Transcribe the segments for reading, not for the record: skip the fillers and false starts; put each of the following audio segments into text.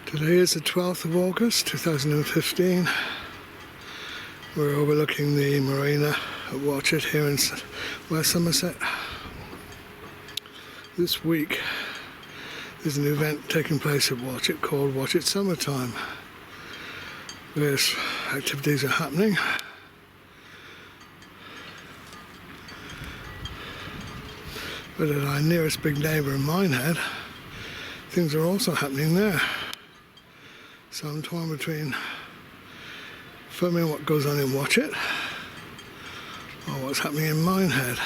Today is the 12th of August 2015. We're overlooking the marina at Watchet here in West Somerset. This week there's an event taking place at Watchet called Watchet Summertime. Various activities are happening. But at our nearest big neighbour in Minehead, things are also happening there. So I'm torn between filming what goes on in Watchet or what's happening in Minehead.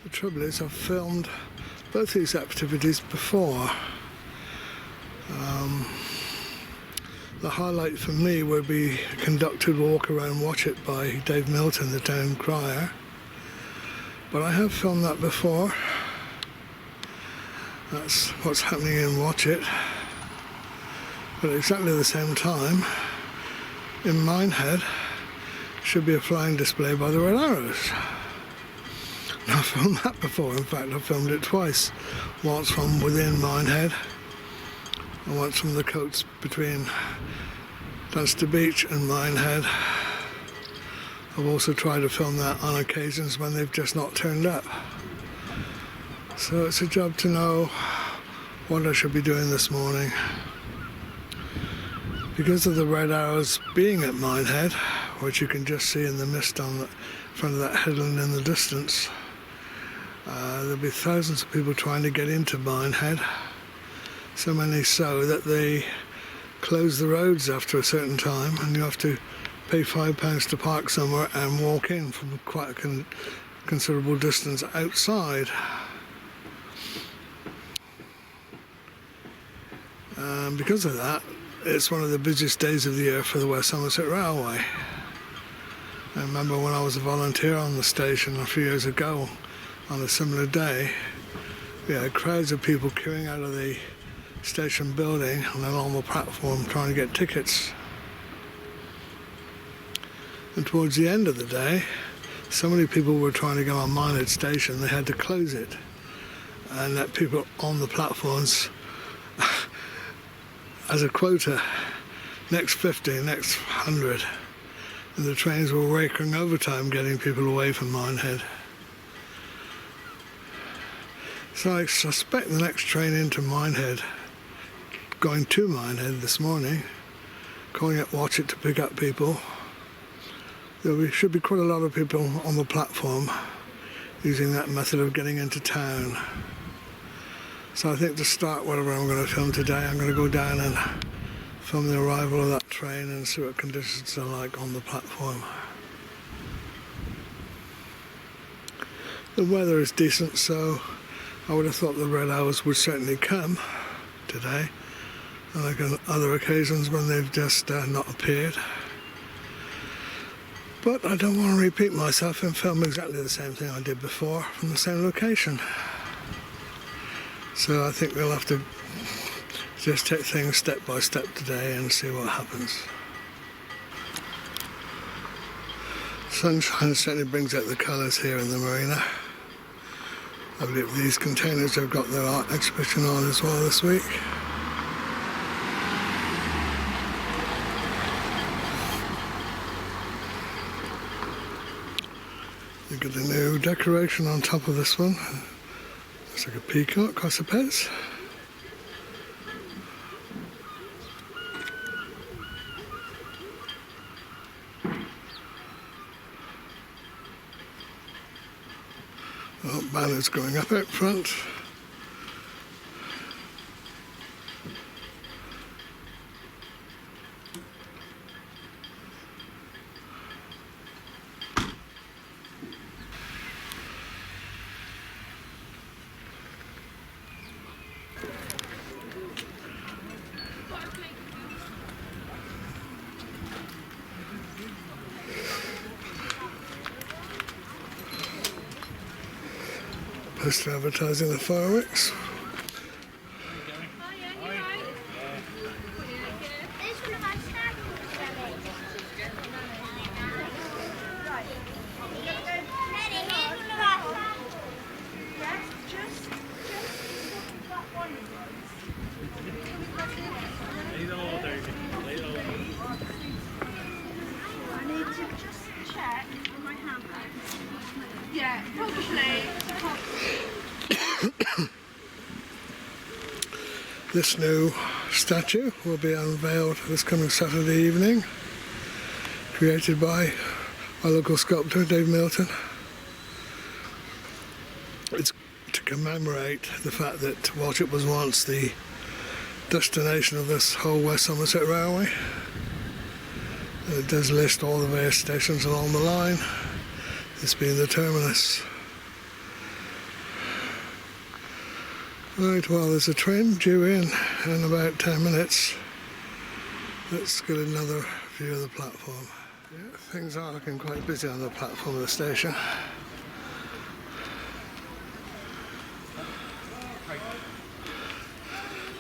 The trouble is I've filmed both these activities before. The highlight for me would be a conducted walk around Watchet by Dave Milton, the town crier. But I have filmed that before. That's what's happening in Watchet. But at exactly the same time, in Minehead, should be a flying display by the Red Arrows. And I've filmed that before. In fact, I've filmed it twice. Once from within Minehead, and once from the coats between Dunster Beach and Minehead. I've also tried to film that on occasions when they've just not turned up. So it's a job to know what I should be doing this morning. Because of the Red Arrows being at Minehead, which you can just see in the mist on the front of that headland in the distance, there'll be thousands of people trying to get into Minehead. So many so that they close the roads after a certain time, and you have to pay £5 to park somewhere and walk in from quite a considerable distance outside. Because of that, it's one of the busiest days of the year for the West Somerset Railway. I remember when I was a volunteer on the station a few years ago on a similar day, we had crowds of people queuing out of the station building and along the platform trying to get tickets. And towards the end of the day, so many people were trying to go on Minehead station they had to close it and let people on the platforms as a quota, next 50, next 100, and the trains were raking overtime getting people away from Minehead. So I suspect the next train into Minehead, going to Minehead this morning, calling at Watchet to pick up people, there should be quite a lot of people on the platform using that method of getting into town. So I think to start whatever I'm going to film today, I'm going to go down and film the arrival of that train and see what conditions are like on the platform. The weather is decent, so I would have thought the Red Arrows would certainly come today, unlike on other occasions when they've just not appeared. But I don't want to repeat myself and film exactly the same thing I did before from the same location. So I think we'll have to just take things step by step today and see what happens. Sunshine certainly brings out the colours here in the marina. I believe these containers have got their art exhibition on as well this week. You get a new decoration on top of this one. Looks like a peacock, I suppose. Well, banners going up out front. Poster advertising the fireworks. just check on my handbag. Yeah, probably. This new statue will be unveiled this coming Saturday evening, created by our local sculptor Dave Milton. It's to commemorate the fact that Watchet was once the destination of this whole West Somerset Railway. It does list all the various stations along the line, this being the terminus. Right, well, there's a train due in about 10 minutes. Let's get another view of the platform. Yeah, things are looking quite busy on the platform of the station.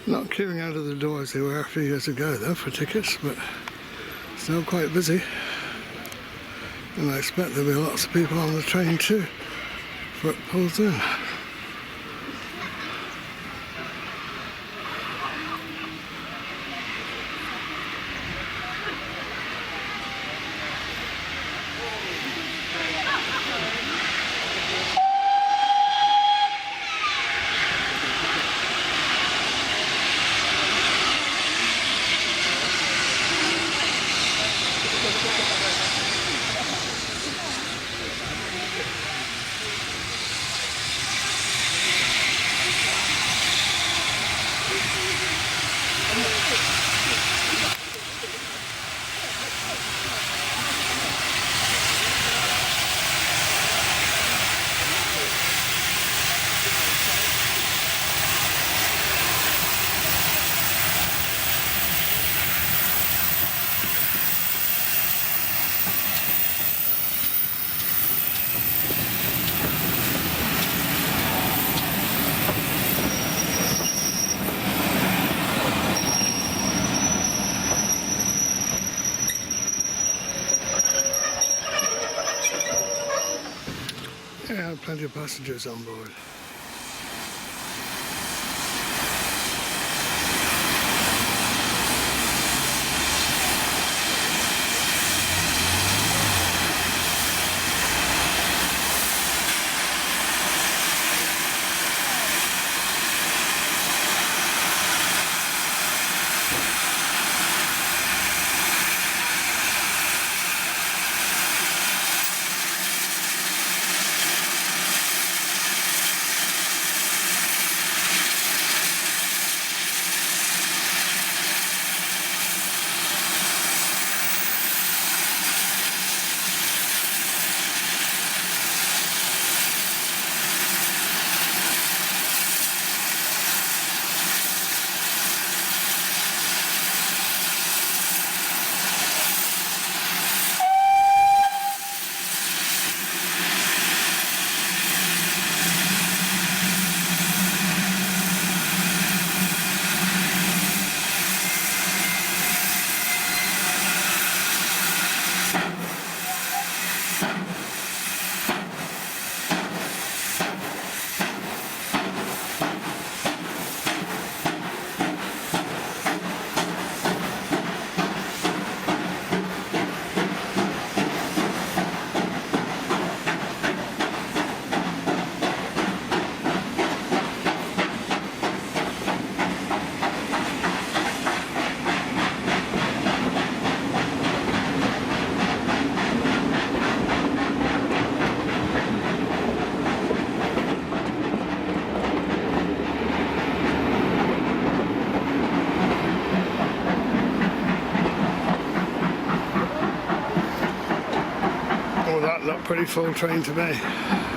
Not queuing out of the door as they were a few years ago though for tickets, but still quite busy. And I expect there'll be lots of people on the train too before it pulls in. Yeah, plenty of passengers on board. That looked pretty full train to me.